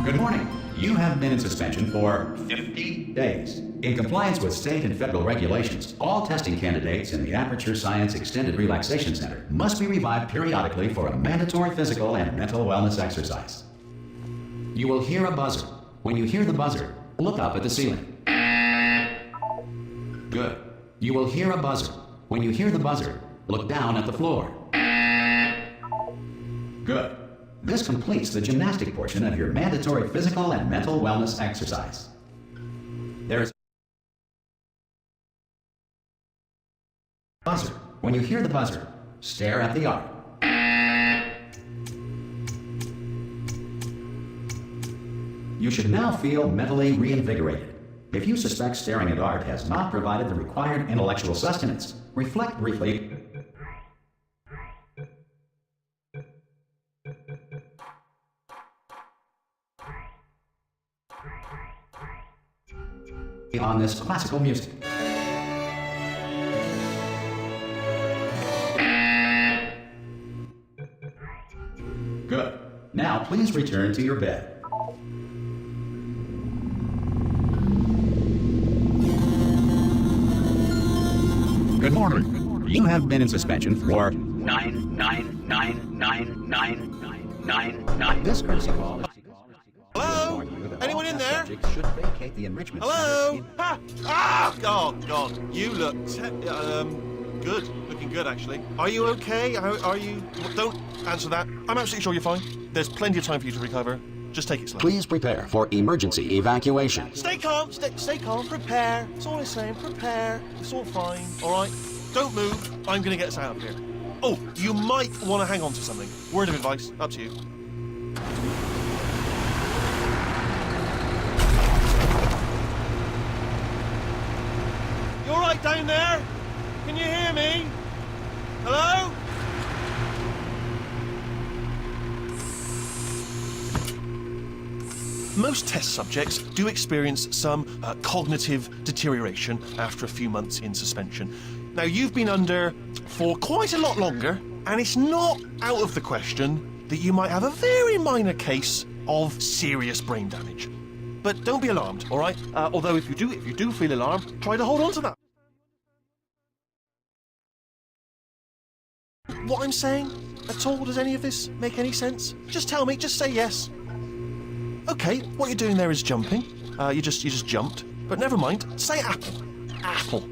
Good morning. You have been in suspension for 50 days. In compliance with state and federal regulations, all testing candidates in the Aperture Science Extended Relaxation Center must be revived periodically for a mandatory physical and mental wellness exercise. You will hear a buzzer. When you hear the buzzer, look up at the ceiling. Good. You will hear a buzzer. When you hear the buzzer, look down at the floor. Good. This completes the gymnastic portion of your mandatory physical and mental wellness exercise. There is a buzzer. When you hear the buzzer, stare at the art. You should now feel mentally reinvigorated. If you suspect staring at art has not provided the required intellectual sustenance, reflect briefly on this classical music. Good. Now please return to your bed. Good morning. You have been in suspension for 999999999. This courtesy call is Hello? Anyone in there? should vacate the enrichment Hello? center. Ha! Ah! Oh, God. You look good. Looking good, actually. Are you okay? Are you... Don't answer that. I'm absolutely sure you're fine. There's plenty of time for you to recover. Just take it slow. Please prepare for emergency evacuation. Stay calm. Stay calm. Prepare. That's all I'm saying. Prepare. It's all fine. All right? Don't move. I'm going to get us out of here. Oh, you might want to hang on to something. Word of advice. Up to you. You all right down there? Can you hear me? Hello? Most test subjects do experience some cognitive deterioration after a few months in suspension. Now, you've been under for quite a lot longer, and it's not out of the question that you might have a very minor case of serious brain damage. But don't be alarmed, all right? Although if you do feel alarmed, try to hold on to that. What I'm saying at all, does any of this make any sense? Just tell me, just say yes. Okay, what you're doing there is jumping. You just jumped. But never mind, say apple. Apple.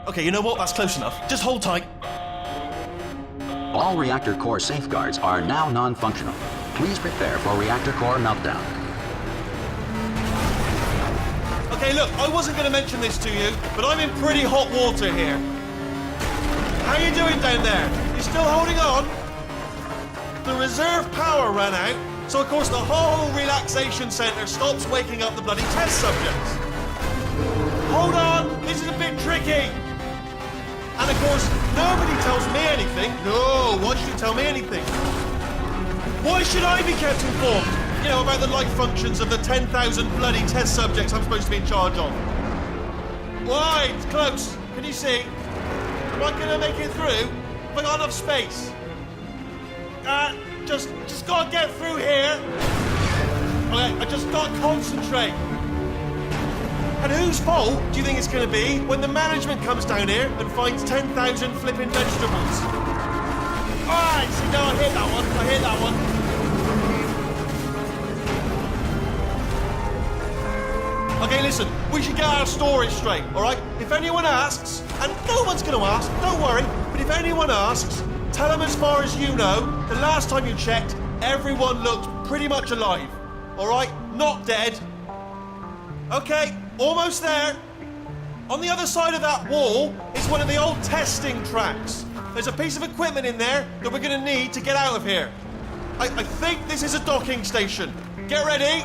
Okay, you know what? That's close enough. Just hold tight. All reactor core safeguards are now non-functional. Please prepare for reactor core meltdown. Okay, look, I wasn't going to mention this to you, but I'm in pretty hot water here. How you doing down there? You still holding on? The reserve power ran out, so of course the whole relaxation centre stops waking up the bloody test subjects. Hold on, this is a bit tricky. And of course, nobody tells me anything. No, why should you tell me anything? Why should I be kept informed? You know, about the life functions of the 10,000 bloody test subjects I'm supposed to be in charge of. Why? It's close. Can you see? Am I going to make it through? Have I got enough space? Just gotta get through here. Okay, I just gotta concentrate. And whose fault do you think it's gonna be when the management comes down here and finds 10,000 flipping vegetables? Alright, see, no, I hear that one. Okay, listen, we should get our story straight, alright? If anyone asks, and no one's gonna ask, don't worry, but if anyone asks, tell them as far as you know, the last time you checked, everyone looked pretty much alive. Alright? Not dead. Okay, almost there. On the other side of that wall is one of the old testing tracks. There's a piece of equipment in there that we're gonna need to get out of here. I think this is a docking station. Get ready.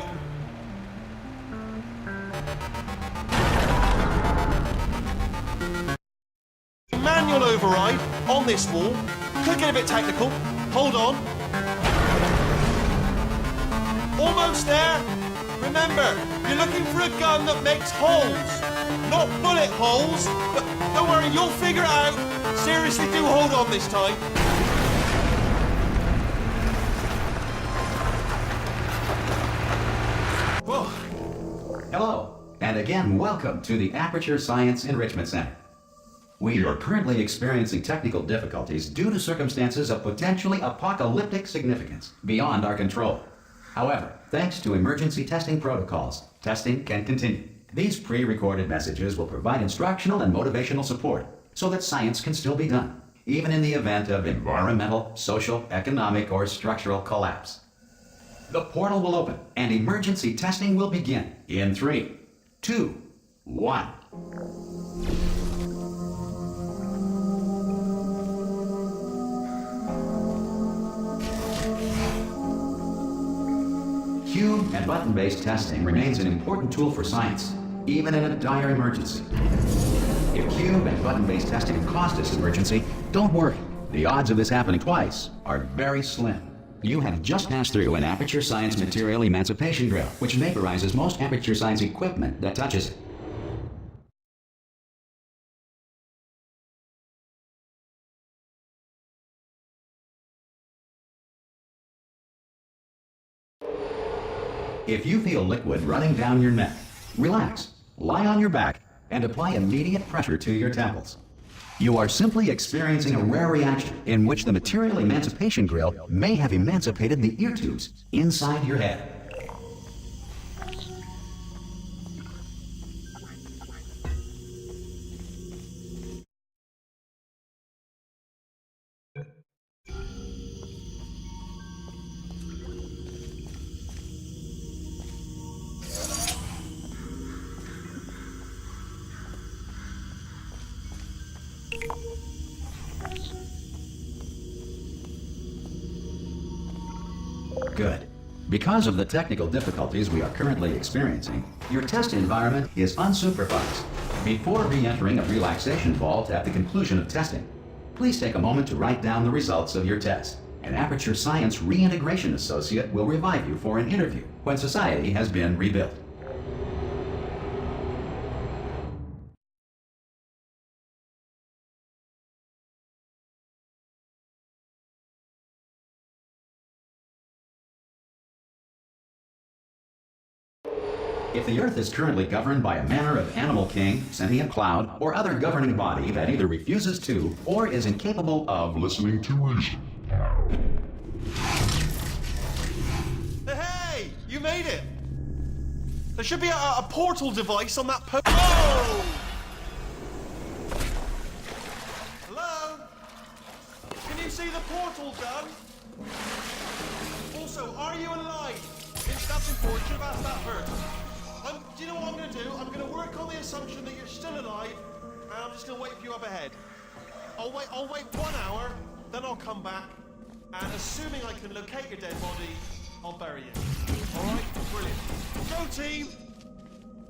Manual override on this wall. Could get a bit technical. Hold on. Almost there. Remember, you're looking for a gun that makes holes. Not bullet holes, but don't worry, you'll figure it out. Seriously, do hold on this time. Whoa. Hello, and again, welcome to the Aperture Science Enrichment Center. We are currently experiencing technical difficulties due to circumstances of potentially apocalyptic significance beyond our control. However, thanks to emergency testing protocols, testing can continue. These pre-recorded messages will provide instructional and motivational support so that science can still be done, even in the event of environmental, social, economic, or structural collapse. The portal will open and emergency testing will begin in 3, 2, 1. Cube and button-based testing remains an important tool for science, even in a dire emergency. If cube and button-based testing caused this emergency, don't worry. The odds of this happening twice are very slim. You have just passed through an Aperture Science Material Emancipation Drill, which vaporizes most Aperture Science equipment that touches it. If you feel liquid running down your neck, relax, lie on your back, and apply immediate pressure to your temples. You are simply experiencing a rare reaction in which the Material Emancipation Grill may have emancipated the ear tubes inside your head. Good. Because of the technical difficulties we are currently experiencing, your test environment is unsupervised. Before re-entering a relaxation vault at the conclusion of testing, please take a moment to write down the results of your test. An Aperture Science Reintegration Associate will revive you for an interview when society has been rebuilt. If the Earth is currently governed by a manner of animal king, sentient cloud, or other governing body that either refuses to or is incapable of listening to reason. Hey! You made it! There should be a portal device on that Oh! Hello? Can you see the portal gun? Also, are you alive? That's important. Should have asked that first. Do you know what I'm going to do? I'm going to work on the assumption that you're still alive, and I'm just going to wait for you up ahead. I'll wait 1 hour, then I'll come back, and assuming I can locate your dead body, I'll bury you. Alright? Brilliant. Go team!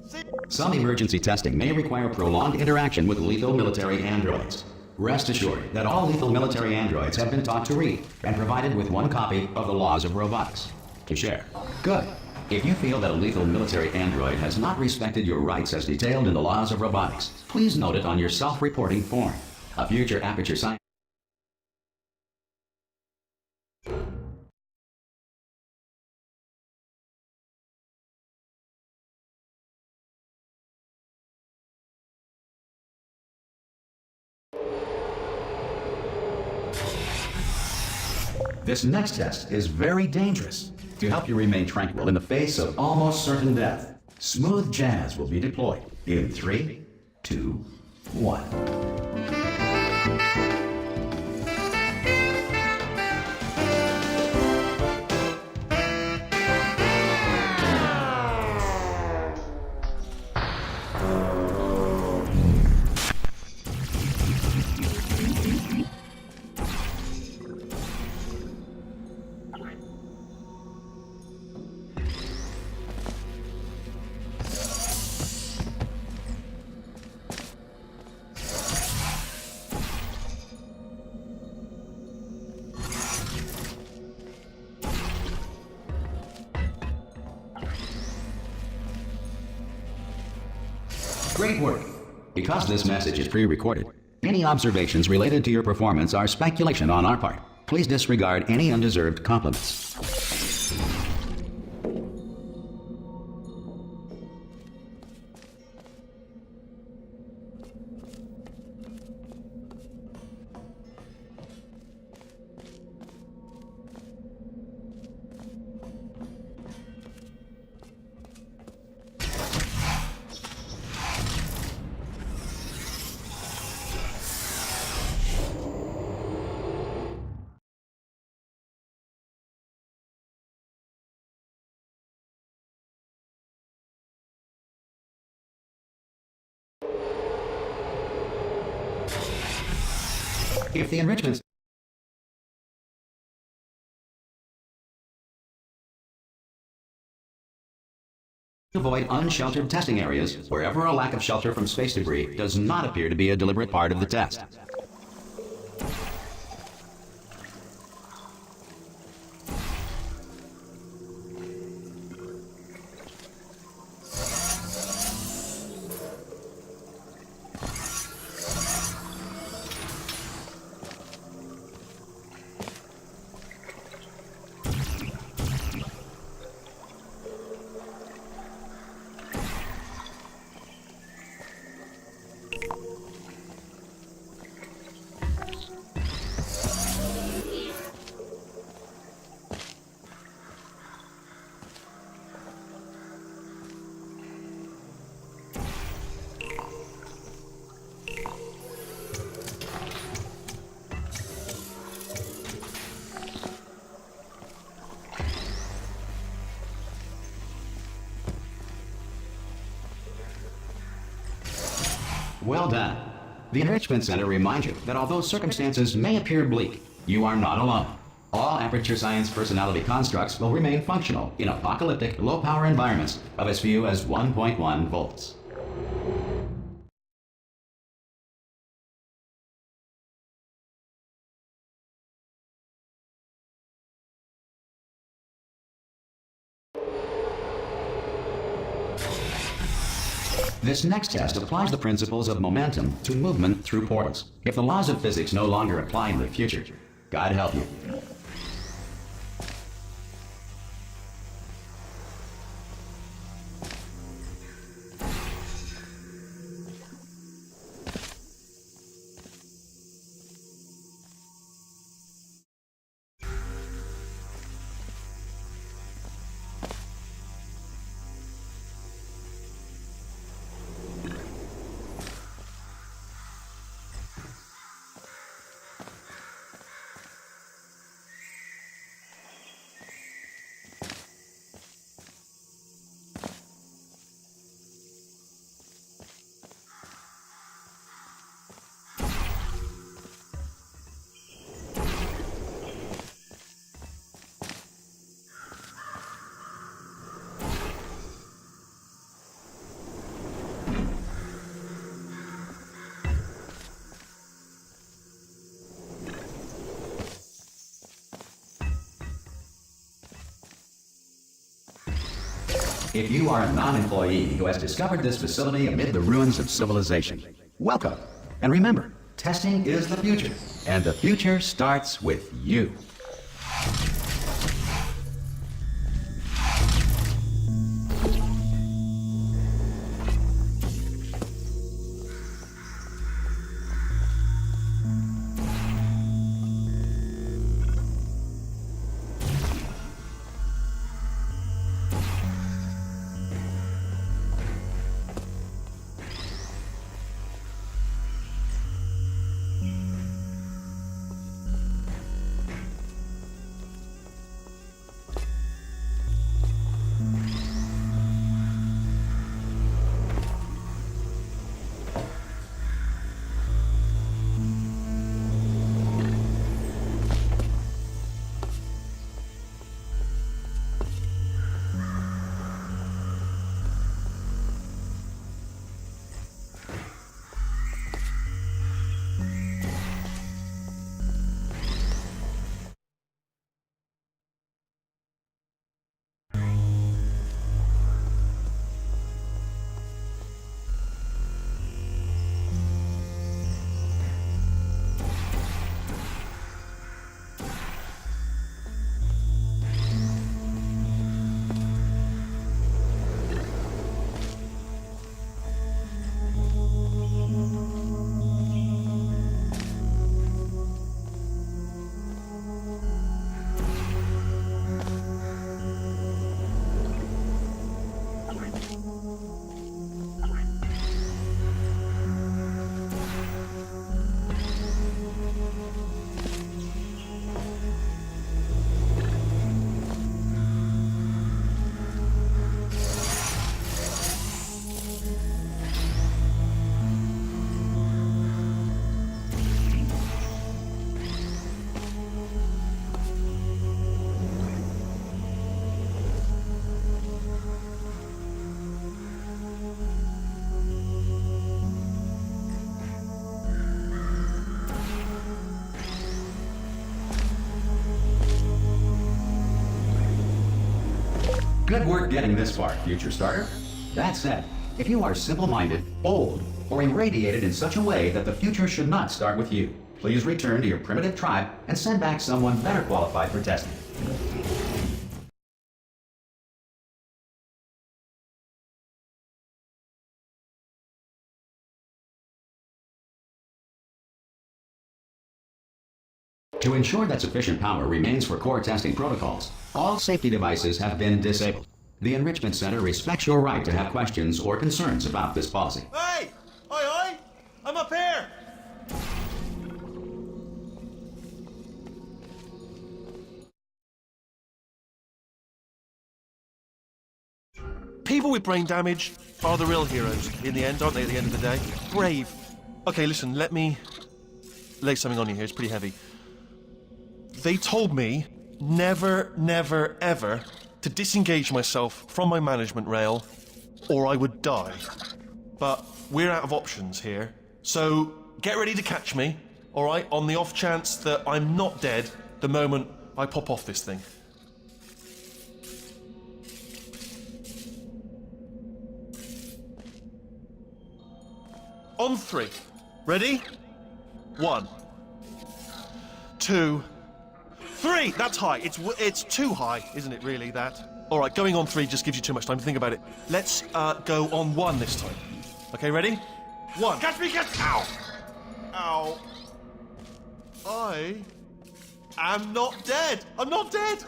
See? Some emergency testing may require prolonged interaction with lethal military androids. Rest assured that all lethal military androids have been taught to read and provided with 1 copy of the Laws of Robotics to share. Good. If you feel that a lethal military android has not respected your rights as detailed in the Laws of Robotics, please note it on your self-reporting form. A future Aperture Science This next test is very dangerous. To help you remain tranquil in the face of almost certain death, smooth jazz will be deployed in 3, 2, 1. Great work. Because this message is pre-recorded, any observations related to your performance are speculation on our part. Please disregard any undeserved compliments. If the enrichments avoid unsheltered testing areas wherever a lack of shelter from space debris does not appear to be a deliberate part of the test. Well done. The Enrichment Center reminds you that although circumstances may appear bleak, you are not alone. All Aperture Science personality constructs will remain functional in apocalyptic, low-power environments of as few as 1.1 volts. This next test applies the principles of momentum to movement through portals. If the laws of physics no longer apply in the future, God help you. If you are a non-employee who has discovered this facility amid the ruins of civilization, welcome. And remember, testing is the future, and the future starts with you. Good work getting this far, future starter. That said, if you are simple-minded, old, or irradiated in such a way that the future should not start with you, please return to your primitive tribe and send back someone better qualified for testing. To ensure that sufficient power remains for core testing protocols, all safety devices have been disabled. The Enrichment Center respects your right to have questions or concerns about this policy. Hey! Oi, oi! I'm up here! People with brain damage are the real heroes in the end, aren't they, at the end of the day? Brave. Okay, listen, let me lay something on you here. It's pretty heavy. They told me never, never, ever to disengage myself from my management rail or I would die. But we're out of options here, so get ready to catch me, alright, on the off chance that I'm not dead the moment I pop off this thing. On 3. Ready? 1, 2, 3! That's high. It's too high, isn't it, really, that? All right, going on 3 just gives you too much time to think about it. Let's go on 1 this time. Okay, ready? 1. Catch me, catch... Ow! Ow. I am not dead. I'm not dead.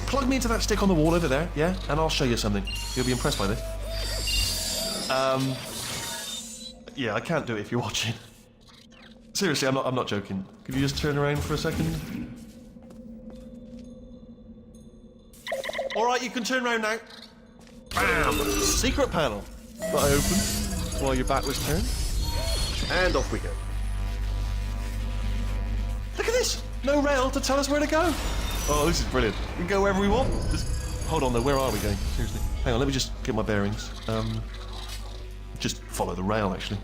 Plug me into that stick on the wall over there, yeah? And I'll show you something. You'll be impressed by this. Yeah, I can't do it if you're watching. Seriously, I'm not joking. Could you just turn around for a second? Alright, you can turn around now. Bam! Secret panel that I opened while your back was turned. And off we go. Look at this! No rail to tell us where to go. Oh, this is brilliant. We can go wherever we want. Just hold on though, where are we going? Seriously. Hang on, let me just get my bearings. Just follow the rail, actually.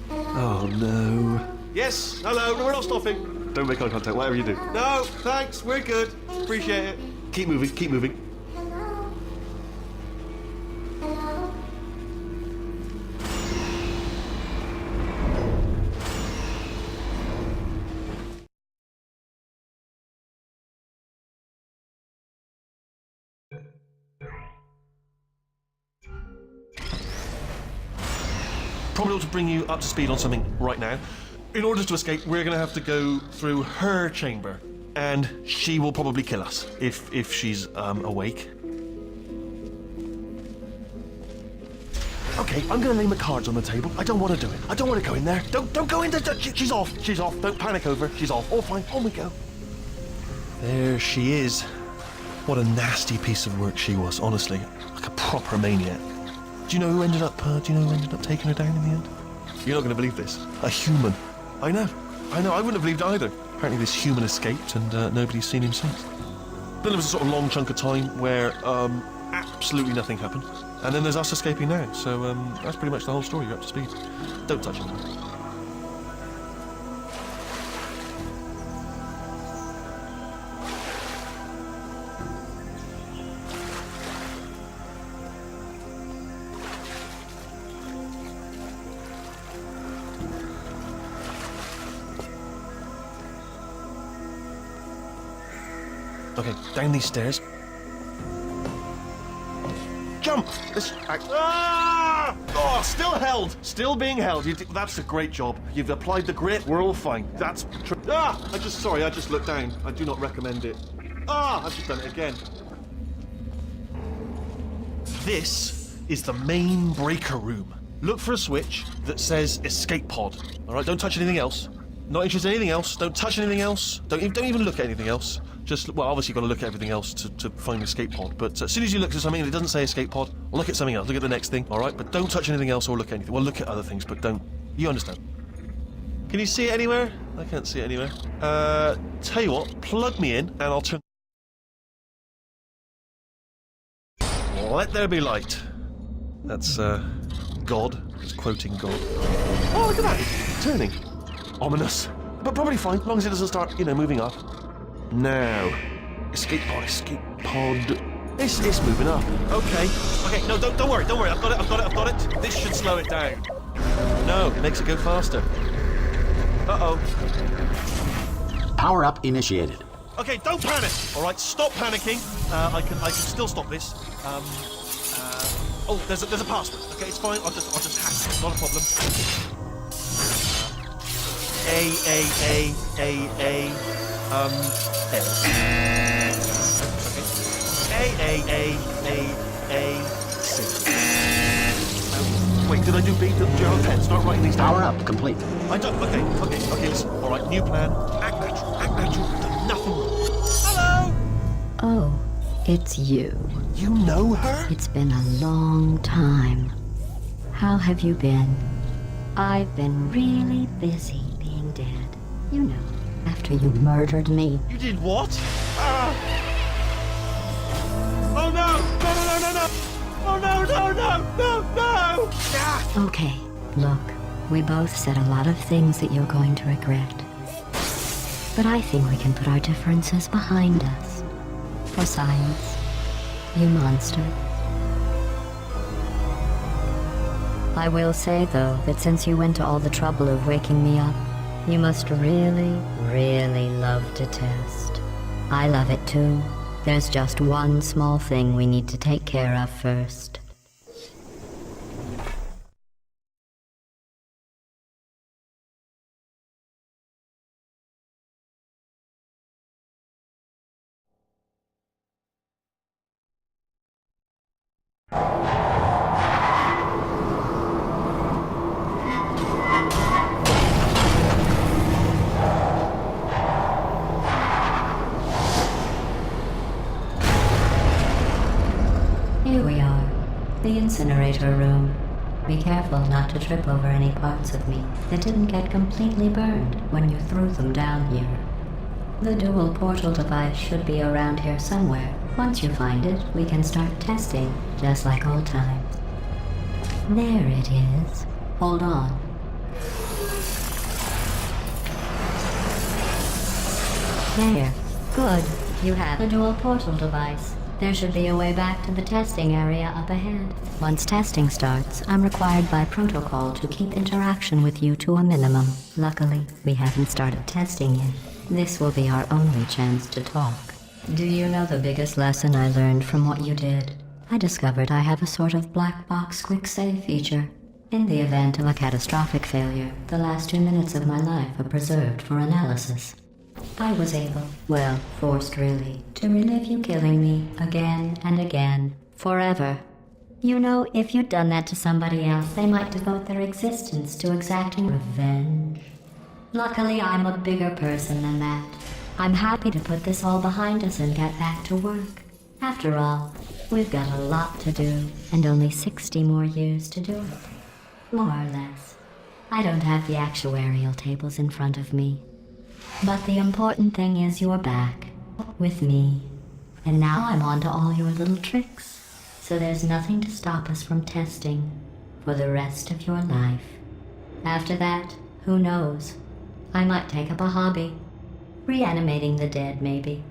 Oh, no. Yes, hello, no, we're not stopping. Don't make eye contact, whatever you do. No, thanks, we're good. Appreciate it. Keep moving, keep moving. Probably ought to bring you up to speed on something right now. In order to escape, we're going to have to go through her chamber, and she will probably kill us if she's awake. Okay, I'm going to lay my cards on the table. I don't want to do it. I don't want to go in there. Don't go in there. She's off. She's off. Don't panic over. She's off. All fine. On we go. There she is. What a nasty piece of work she was. Honestly, like a proper maniac. Do you know who ended up taking her down in the end? You're not going to believe this. A human. I know. I wouldn't have believed it either. Apparently this human escaped and nobody's seen him since. Then there was a sort of long chunk of time where absolutely nothing happened. And then there's us escaping now. So that's pretty much the whole story. You're up to speed. Don't touch him. Okay, down these stairs. Jump! Ah! Oh, still held! Still being held. That's a great job. You've applied the grit. We're all fine. That's... I just looked down. I do not recommend it. I've just done it again. This is the main breaker room. Look for a switch that says escape pod. All right, don't touch anything else. Not interested in anything else. Don't touch anything else. Don't even look at anything else. Just, well, obviously you've got to look at everything else to find the escape pod, but as soon as you look at something and it doesn't say escape pod, look at something else, look at the next thing, alright? But don't touch anything else or look at anything. Well, look at other things, but don't... You understand. Can you see it anywhere? I can't see it anywhere. Tell you what, plug me in and I'll turn... Let there be light. That's, God. It's quoting God. Oh, look at that! It's turning. Ominous. But probably fine, as long as it doesn't start, moving up. Now, Escape pod. It's moving up. Okay. No, don't worry. I've got it. This should slow it down. No, it makes it go faster. Uh-oh. Power up initiated. Okay, don't panic. All right, stop panicking. I can still stop this. Oh, there's a password. Okay, it's fine. I'll just hack it. Not a problem. C. Wait, did I do B? Do you have a pen? Start writing these down. Power up complete. I don't. Okay. Listen. All right, new plan. Act natural. Done nothing wrong. Hello. Oh, it's you. You know her? It's been a long time. How have you been? I've been really busy being dead. You know, after you murdered me. You did what? Oh no! No! Oh no! Ah! Okay, look, we both said a lot of things that you're going to regret. But I think we can put our differences behind us. For science, you monster. I will say, though, that since you went to all the trouble of waking me up, you must really, really love to test. I love it too. There's just one small thing we need to take care of first. Here we are, the incinerator room. Be careful not to trip over any parts of me that didn't get completely burned when you threw them down here. The dual portal device should be around here somewhere. Once you find it, we can start testing, just like old times. There it is. Hold on. There. Good. You have a dual portal device. There should be a way back to the testing area up ahead. Once testing starts, I'm required by protocol to keep interaction with you to a minimum. Luckily, we haven't started testing yet. This will be our only chance to talk. Do you know the biggest lesson I learned from what you did? I discovered I have a sort of black box quick save feature. In the event of a catastrophic failure, the last 2 minutes of my life are preserved for analysis. I was able, well, forced really, to relive you killing me again and again, forever. You know, if you'd done that to somebody else, they might devote their existence to exacting revenge. Luckily, I'm a bigger person than that. I'm happy to put this all behind us and get back to work. After all, we've got a lot to do, and only 60 more years to do it. More or less. I don't have the actuarial tables in front of me. But the important thing is you're back, with me. And now I'm on to all your little tricks. So there's nothing to stop us from testing for the rest of your life. After that, who knows? I might take up a hobby. Reanimating the dead, maybe.